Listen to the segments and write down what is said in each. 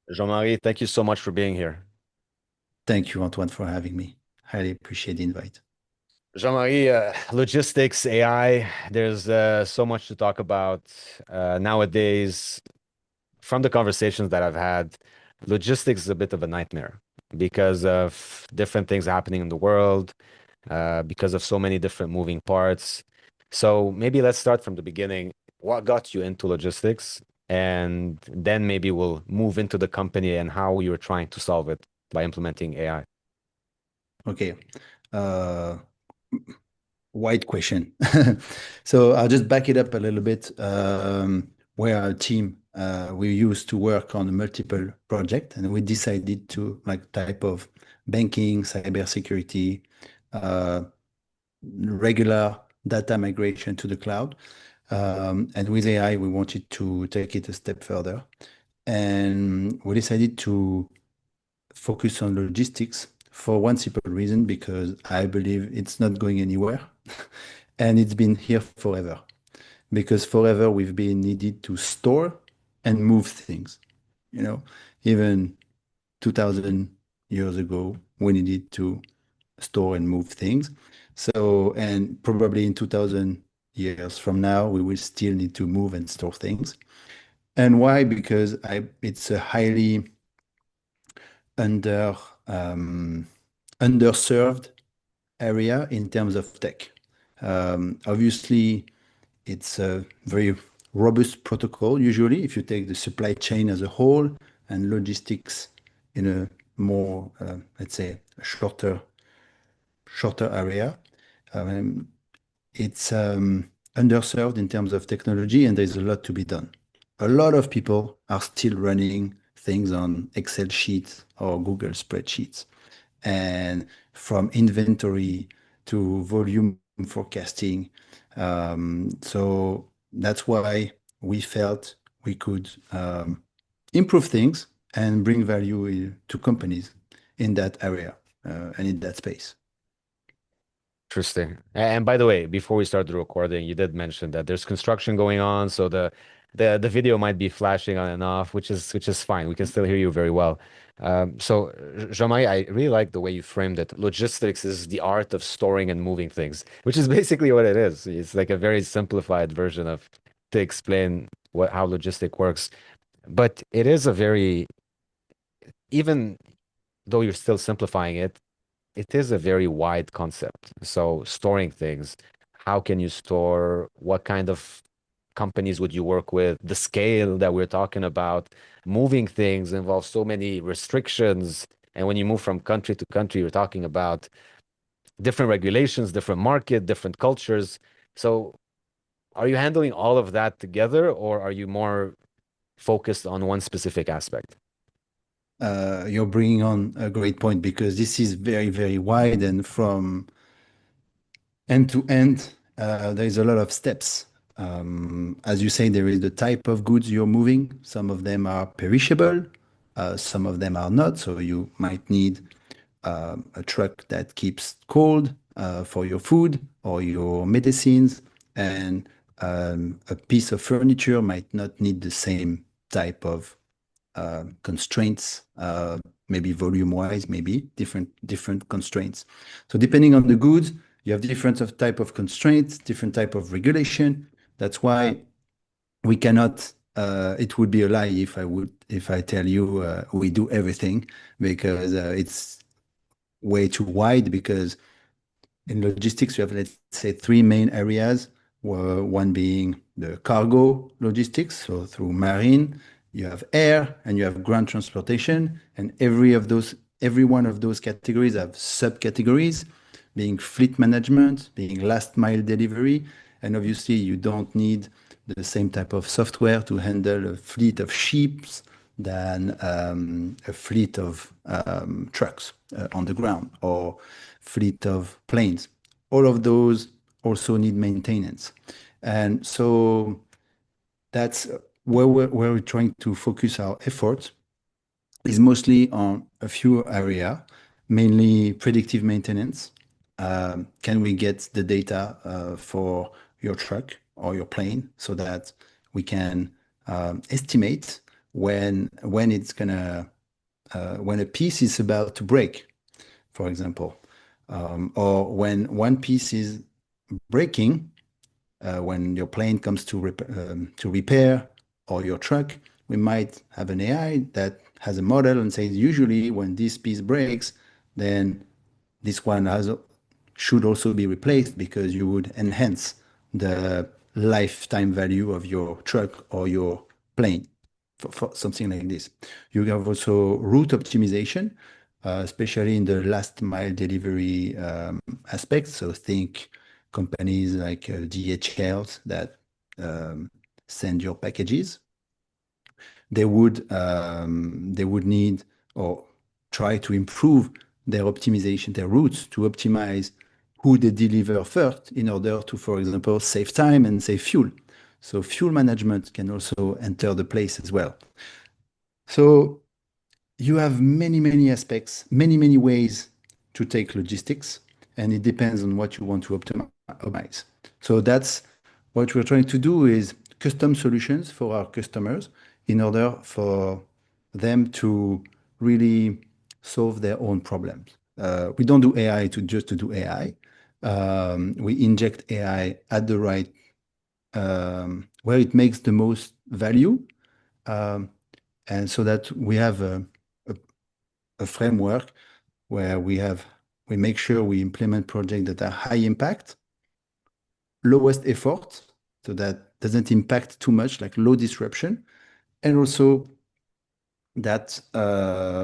Jean-Marie, thank you so much for being here. Thank you, Antoine, for having me. Highly appreciate the invite. Jean-Marie, logistics, AI, there's so much to talk about nowadays. From the conversations that I've had, logistics is a bit of a nightmare because of different things happening in the world, because of so many different moving parts. So maybe let's start from the beginning. What got you into logistics? And then maybe we'll move into the company and how you're trying to solve it by implementing AI. Okay. Uh, Wide question. So I'll just back it up a little bit. Where our team we used to work on multiple project, and we decided to like type of banking, cybersecurity, uh, regular data migration to the cloud. And with AI, we wanted to take it a step further. And we decided to focus on logistics for one simple reason, because I believe it's not going anywhere. And it's been here forever. Because forever we've been needed to store and move things. You know, even 2000 years ago, we needed to store and move things. So, and probably in 2000 years from now, we will still need to move and store things. And why? Because it's a highly under um, underserved area in terms of tech. Obviously, it's a very robust protocol. Usually, if you take the supply chain as a whole and logistics in a more, let's say, a shorter area, um, it's underserved in terms of technology, and there's a lot to be done. A lot of people are still running things on Excel sheets or Google spreadsheets, and from inventory to volume forecasting. So that's why we felt we could improve things and bring value to companies in that area and in that space. Interesting. And by the way, before we start the recording, you did mention that there's construction going on, so the video might be flashing on and off, which is fine. We can still hear you very well. So, Jean-Marie, I really like the way you framed it. Logistics is the art of storing and moving things, which is basically what it is. It's like a very simplified version of to explain what how logistic works. But it is a very, even though you're still simplifying it, it is a very wide concept. So storing things, how can you store? What kind of companies would you work with? The scale that we're talking about, moving things involves so many restrictions. And when you move from country to country, you're talking about different regulations, different market, different cultures. So are you handling all of that together, or are you more focused on one specific aspect? You're bringing on a great point, because this is very, very wide, and from end to end, there is a lot of steps. As you say, there is the type of goods you're moving. Some of them are perishable, some of them are not. So you might need a truck that keeps cold for your food or your medicines, and a piece of furniture might not need the same type of constraints, maybe volume-wise, maybe different constraints. So depending on the goods, you have different of type of constraints, different type of regulation. That's why we cannot. It would be a lie if I tell you we do everything, because it's way too wide. Because in logistics, you have, let's say, three main areas, one being the cargo logistics, so through marine, you have air, and you have ground transportation, and every one of those categories have subcategories, being fleet management, being last mile delivery, and obviously you don't need the same type of software to handle a fleet of ships than a fleet of trucks on the ground, or fleet of planes. All of those also need maintenance. And so that's where we're trying to focus our efforts, is mostly on a few areas, mainly predictive maintenance. Can we get the data for your truck or your plane, so that we can estimate when it's gonna when a piece is about to break, for example, or when one piece is breaking, when your plane comes to repair or your truck, we might have an AI that has a model and says usually when this piece breaks, then this one should also be replaced because you would enhance the lifetime value of your truck or your plane for something like this. You have also route optimization, especially in the last mile delivery aspect. So think companies like DHLs that um, send your packages. They would need or try to improve their optimization, their routes to optimize who they deliver first in order to, for example, save time and save fuel. So fuel management can also enter the place as well. So you have many aspects, many ways to take logistics, and it depends on what you want to optimize. So that's what we're trying to do is custom solutions for our customers in order for them to really solve their own problems. We don't do AI to just to do AI. We inject AI at the right where it makes the most value, um, and so that we have a a framework where we make sure we implement projects that are high impact, lowest effort, so that doesn't impact too much, like low disruption, and also that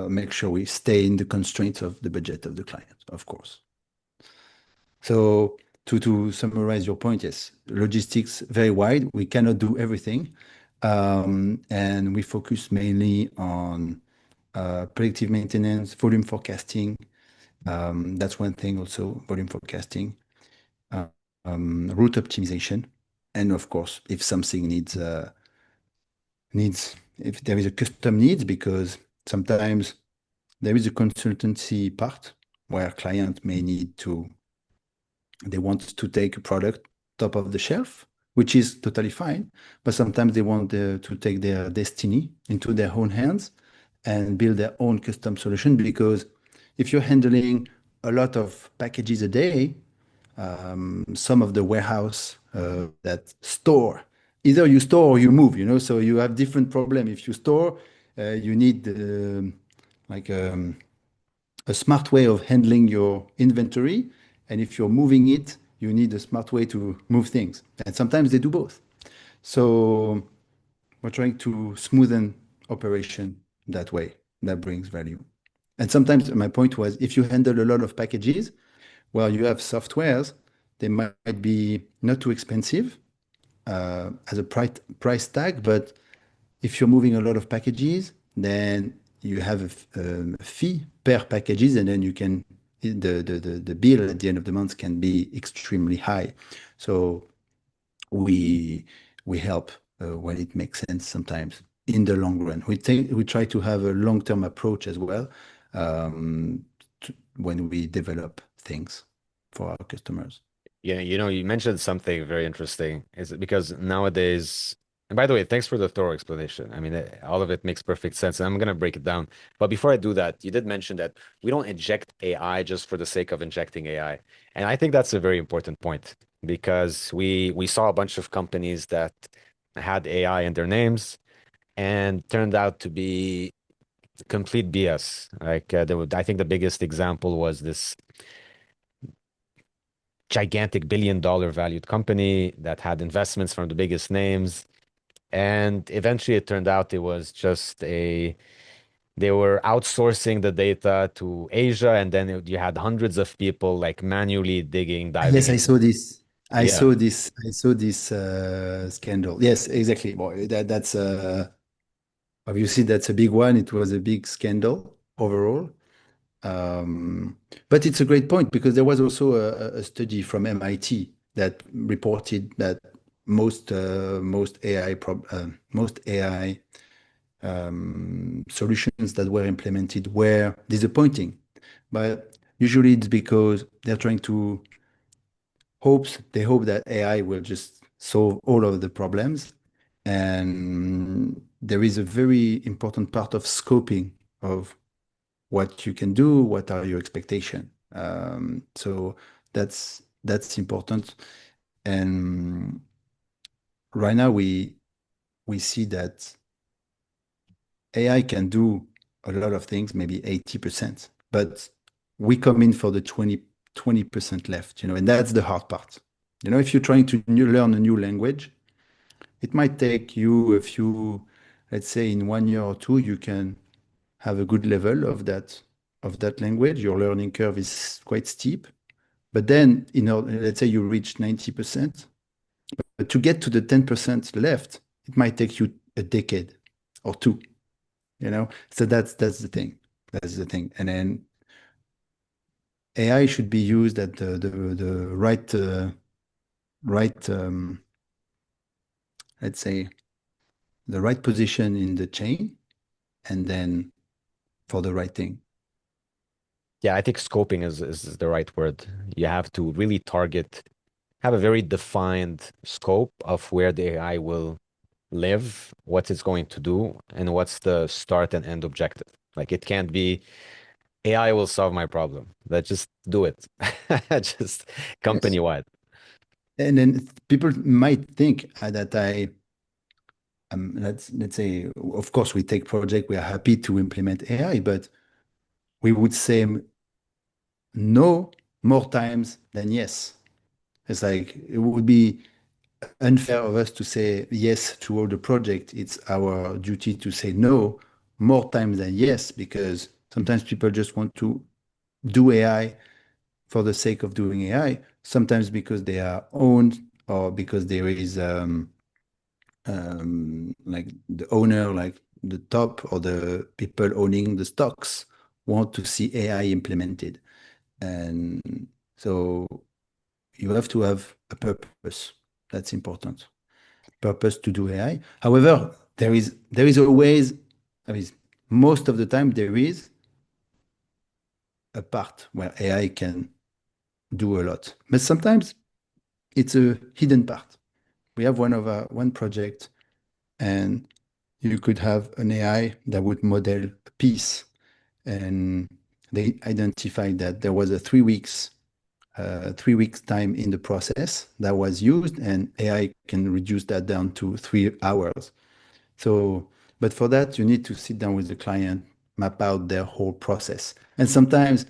make sure we stay in the constraints of the budget of the client, of course. So to summarize your point, yes, logistics very wide. We cannot do everything, and we focus mainly on predictive maintenance, volume forecasting. That's one thing also, volume forecasting, uh, route optimization, and of course, if something needs, if there is a custom needs, because sometimes there is a consultancy part where client may need to, they want to take a product top of the shelf, which is totally fine, but sometimes they want to take their destiny into their own hands and build their own custom solution because if you're handling a lot of packages a day, some of the warehouse that store, either you store or you move, so you have different problem. If you store, you need like a smart way of handling your inventory. And if you're moving it, you need a smart way to move things. And sometimes they do both. So we're trying to smoothen operation that way. That brings value. And sometimes my point was if you handle a lot of packages, well, you have softwares, they might be not too expensive as a price tag, but if you're moving a lot of packages, then you have a fee per packages, and then you can the bill at the end of the month can be extremely high. So we we help when it makes sense sometimes in the long run. We try to have a long-term approach as well when we develop things for our customers. Yeah, you mentioned something very interesting. Is it because nowadays, and by the way, thanks for the thorough explanation. I mean, all of it makes perfect sense, and I'm gonna break it down. But before I do that, you did mention that we don't inject AI just for the sake of injecting AI, and I think that's a very important point because we saw a bunch of companies that had AI in their names and turned out to be complete BS. Like I think the biggest example was this gigantic billion-dollar valued company that had investments from the biggest names. And eventually it turned out it was just they were outsourcing the data to Asia. And then you had hundreds of people like manually digging, diving Yes, I into. saw this. I Yeah. saw this. I saw this scandal. Yes, exactly. Well, that's obviously that's a big one. It was a big scandal overall. But it's a great point because there was also a study from MIT that reported that most AI solutions that were implemented were disappointing. But usually it's because they're trying to they hope that AI will just solve all of the problems. And there is a very important part of scoping of what you can do, what are your expectations. So that's important. And right now we see that AI can do a lot of things, maybe 80%, but we come in for the 20% left, and that's the hard part. If you're trying to learn a new language, it might take you a few, let's say in 1 year or two, you can have a good level of that language. Your learning curve is quite steep. But then, let's say you reach 90%, but to get to the 10% left, it might take you a decade or two. So that's the thing. That's the thing. And then AI should be used at the right let's say the right position in the chain, and then for the right thing. Yeah, I think scoping is the right word. You have to really target, have a very defined scope of where the AI will live, what it's going to do, and what's the start and end objective. Like it can't be AI will solve my problem. Let's just do it. Just Yes. company wide. And then people might think that let's say, of course, we take project, we are happy to implement AI, but we would say no more times than yes. It's like it would be unfair of us to say yes to all the project. It's our duty to say no more times than yes, because sometimes people just want to do AI for the sake of doing AI, sometimes because they are owned or because there is like the owner, like the top or the people owning the stocks want to see AI implemented. And so you have to have a purpose. That's important. Purpose to do AI. However, there is always, I mean, most of the time there is a part where AI can do a lot. But sometimes it's a hidden part. We have one project, and you could have an AI that would model a piece, and they identified that there was a 3 weeks time in the process that was used, and AI can reduce that down to 3 hours. So, but for that, you need to sit down with the client, map out their whole process. And sometimes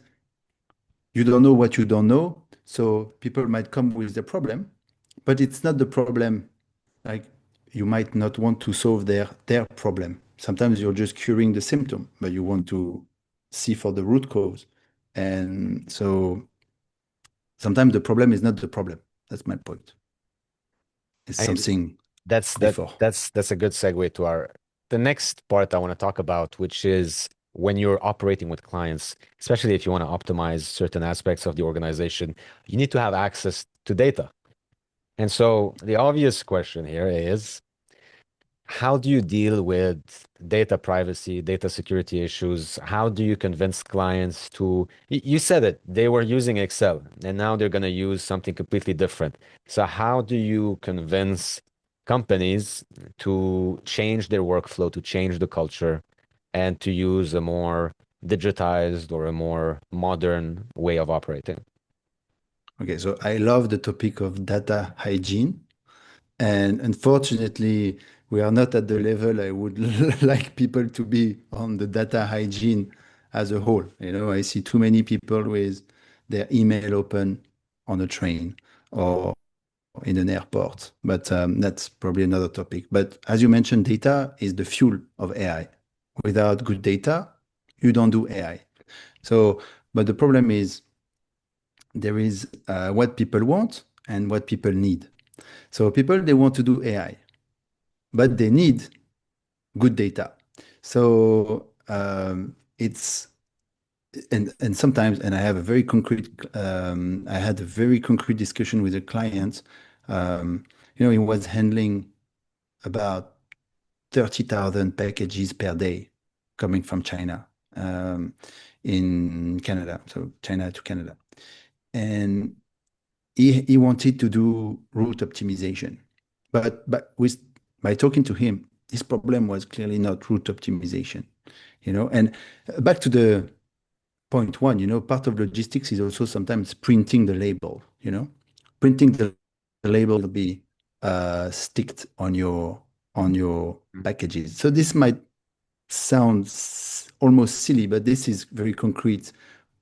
you don't know what you don't know. So people might come with the problem, but it's not the problem. Like you might not want to solve their problem. Sometimes you're just curing the symptom, but you want to see for the root cause. And so sometimes the problem is not the problem. That's my point. It's I something that's that before. that's a good segue to our the next part I want to talk about, which is when you're operating with clients, especially if you want to optimize certain aspects of the organization, you need to have access to data. And so the obvious question here is, how do you deal with data privacy, data security issues? How do you convince clients to, you said it, they were using Excel and now they're going to use something completely different. So how do you convince companies to change their workflow, to change the culture, and to use a more digitized or a more modern way of operating? Okay, so I love the topic of data hygiene. And unfortunately, we are not at the level I would like people to be on the data hygiene as a whole. I see too many people with their email open on a train or in an airport, but that's probably another topic. But as you mentioned, data is the fuel of AI. Without good data, you don't do AI. So, but the problem is there is what people want and what people need. So people, they want to do AI, but they need good data. So it's and sometimes, and I had a very concrete discussion with a client. He was handling about 30,000 packages per day coming from China, in Canada, so China to Canada. And he wanted to do route optimization. But by talking to him, his problem was clearly not route optimization, And back to the point one, part of logistics is also sometimes printing the label, Printing the label will be sticked on your Mm. packages. So this might sound almost silly, but this is very concrete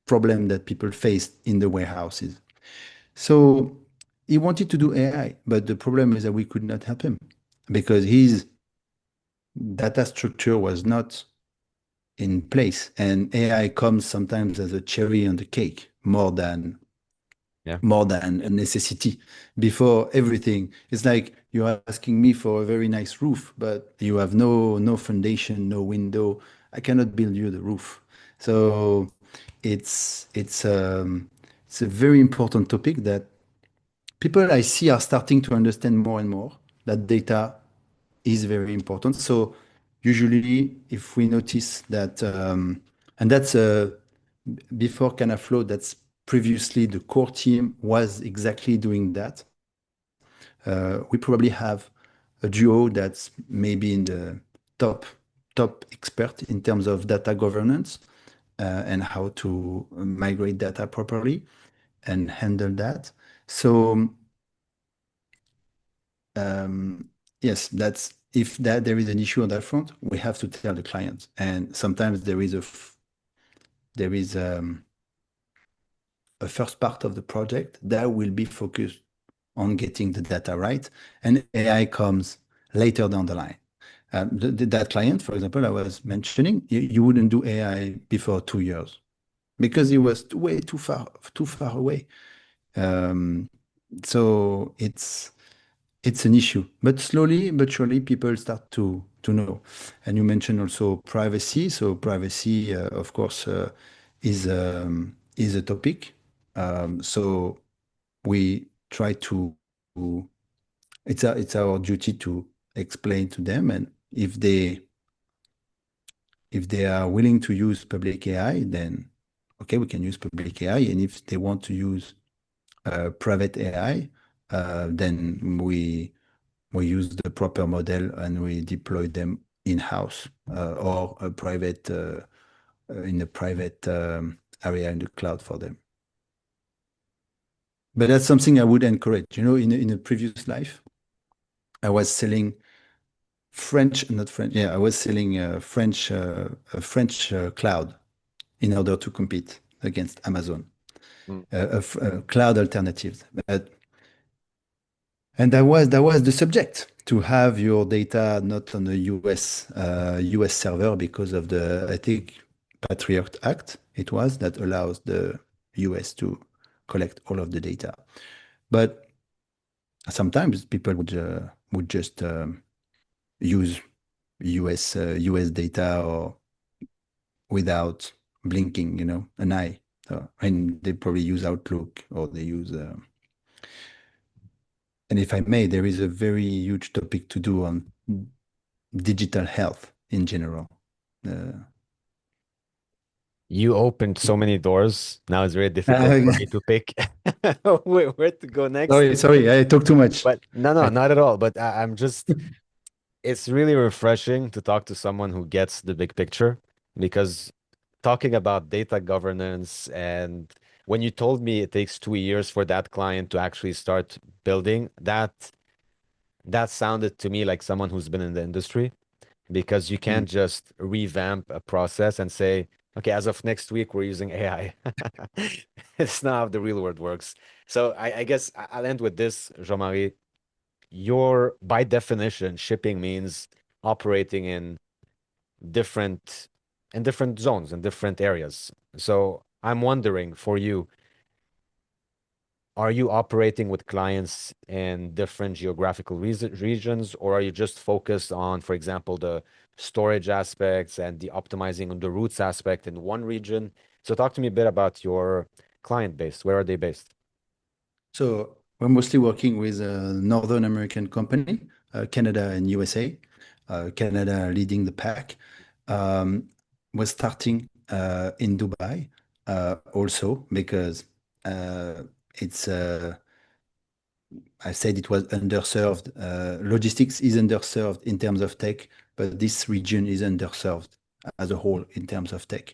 problem that people face in the warehouses. So he wanted to do AI, but the problem is that we could not help him because his data structure was not in place. And AI comes sometimes as a cherry on the cake Yeah. more than a necessity before everything. It's like you're asking me for a very nice roof, but you have no foundation, no window. I cannot build you the roof. So it's a very important topic that people I see are starting to understand more and more that data is very important. So usually, if we notice that, and that's before Canaflow, that's previously the core team was exactly doing that. We probably have a duo that's maybe in the top top expert in terms of data governance and how to migrate data properly and handle that. So yes, that's if that there is an issue on that front, we have to tell the client. And sometimes there is a first part of the project that will be focused on getting the data right, and AI comes later down the line. That client, for example, I was mentioning, you wouldn't do AI before 2 years because it was way too far away. Um, so it's an issue, but slowly but surely people start to know. And you mentioned also privacy. So privacy, of course, is a topic. So we try to. It's our duty to explain to them, and if they are willing to use public AI, then okay, we can use public AI. And if they want to use private AI, then we use the proper model and we deploy them in-house or in a private area in the cloud for them. But that's something I would encourage. In a previous life, I was selling French, not French. Yeah, I was selling a French cloud in order to compete against Amazon, Mm. cloud alternatives. And that was the subject to have your data not on a US server because of the, I think, Patriot Act it was that allows the US to collect all of the data. But sometimes people would just use US data or without blinking, an eye. And they probably use Outlook or they use and if I may, there is a very huge topic to do on digital health in general. Uh, You opened so many doors. Now it's very difficult uh, for me to pick where to go next. sorry, I talk too much. But no, I, not at all. But I'm just, it's really refreshing to talk to someone who gets the big picture because talking about data governance and when you told me it takes 2 years for that client to actually start building, that sounded to me like someone who's been in the industry because you Mm. can't just revamp a process and say, okay, as of next week, we're using AI. It's not how the real world works. So I guess I'll end with this, Jean-Marie. By definition, shipping means operating different in different zones in different areas. So I'm wondering for you, are you operating with clients in different geographical regions, or are you just focused on, for example, the storage aspects and the optimizing on the routes aspect in one region? So talk to me a bit about your client base. Where are they based? So we're mostly working with a Northern American company, Canada and USA. Canada leading the pack. Um, we're starting in Dubai also because uh, it's I said it was underserved. Logistics is underserved in terms of tech but this region is underserved as a whole in terms of tech.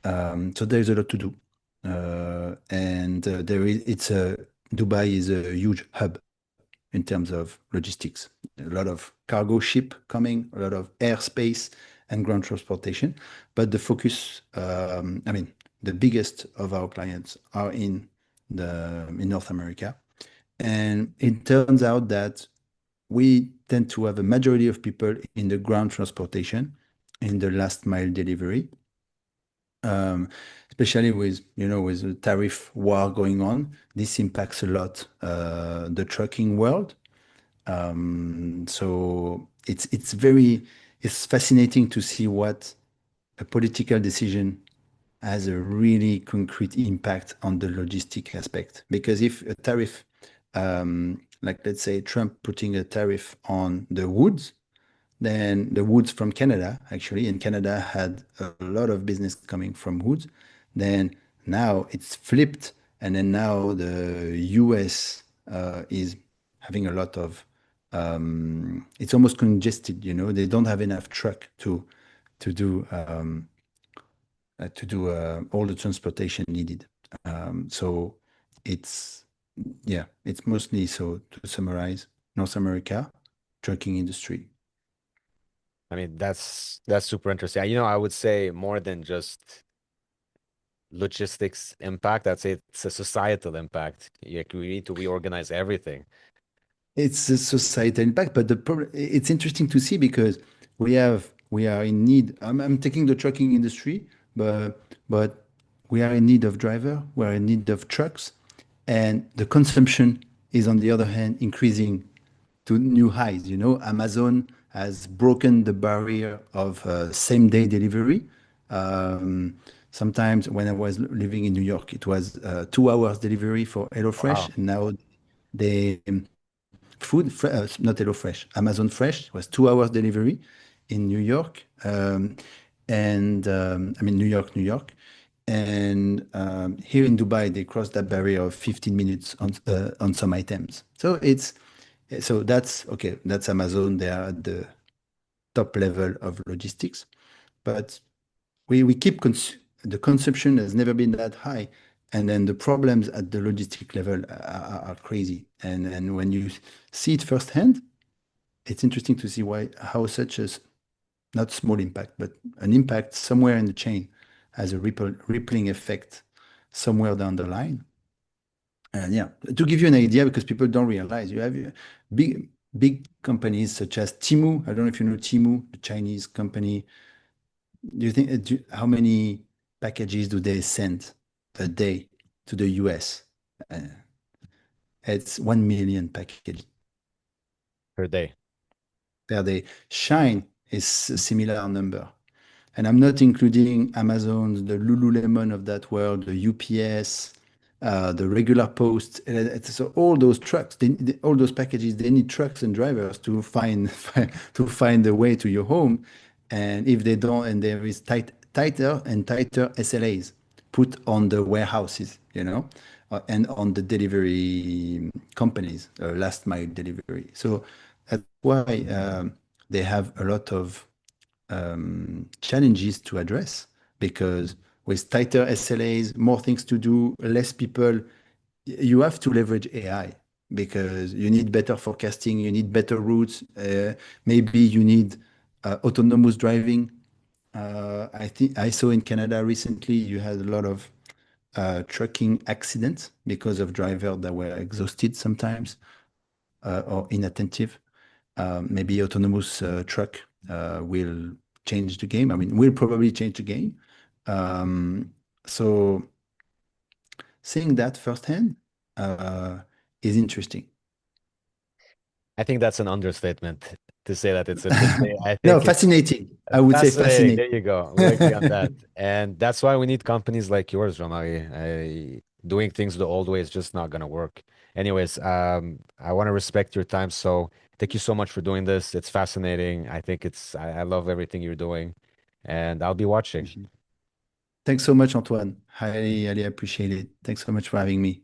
So there's a lot to do. And there is it's a Dubai is a huge hub in terms of logistics. A lot of cargo ship coming, a lot of airspace and ground transportation. But the focus, I mean, the biggest of our clients are in North America. And it turns out that we tend to have a majority of people in the ground transportation, in the last mile delivery, um, especially with the tariff war going on. This impacts a lot the trucking world. So it's fascinating to see what a political decision has a really concrete impact on the logistic aspect. Because if a tariff, like let's say Trump putting a tariff on the woods, then the woods from Canada, actually, and Canada had a lot of business coming from woods. Then now it's flipped, and then now the US is having a lot of, it's almost congested, they don't have enough truck to do all the transportation needed. So it's yeah, it's mostly, so to summarize, North America, trucking industry. I mean, that's super interesting. I would say more than just logistics impact, I'd say it's a societal impact. We need to reorganize everything. It's a societal impact, but the problem, it's interesting to see because we are in need. I'm taking the trucking industry, but we are in need of driver, we are in need of trucks, and the consumption is on the other hand increasing to new highs. Amazon has broken the barrier of same day delivery. Um, Sometimes when I was living in New York, it was 2 hours delivery for Wow. HelloFresh, and now they not HelloFresh, Amazon Fresh was 2 hours delivery in New York, and I mean New York, New York, and here in Dubai they crossed that barrier of 15 minutes on some items. So that's okay. That's Amazon. They are at the top level of logistics, but we keep the consumption has never been that high, and then the problems at the logistic level are crazy. And when you see it firsthand, it's interesting to see why how such as not small impact, but an impact somewhere in the chain has a rippling effect somewhere down the line. And yeah, to give you an idea, because people don't realize, you have big companies such as Timu. I don't know if you know Timu, the Chinese company. Do you think how many packages do they send a day to the US? Uh, it's 1 million packages Per day. per day. Shine is a similar number. And I'm not including Amazon, the Lululemon of that world, the UPS, the regular post. So all those trucks, all those packages, they need trucks and drivers to find to find the way to your home. And if they don't, and there is tighter and tighter SLAs put on the warehouses, and on the delivery companies, last mile delivery. So that's why they have a lot of challenges to address, because with tighter SLAs, more things to do, less people, you have to leverage AI because you need better forecasting, you need better routes, maybe you need autonomous driving. I think I saw in Canada recently you had a lot of trucking accidents because of drivers that were exhausted sometimes or inattentive. Maybe autonomous truck will change the game. I mean, will probably change the game. So seeing that firsthand uh, is interesting. I think that's an understatement to say that it's interesting. I No, think it's fascinating. I would say fascinating. fascinating. There you go. We agree on that. And that's why we need companies like yours, Jean-Marie. Doing things the old way is just not gonna work. Anyways, I want to respect your time. So thank you so much for doing this. It's fascinating. I love everything you're doing. And I'll be watching. Thanks so much, Antoine. Highly, highly appreciate it. Thanks so much for having me.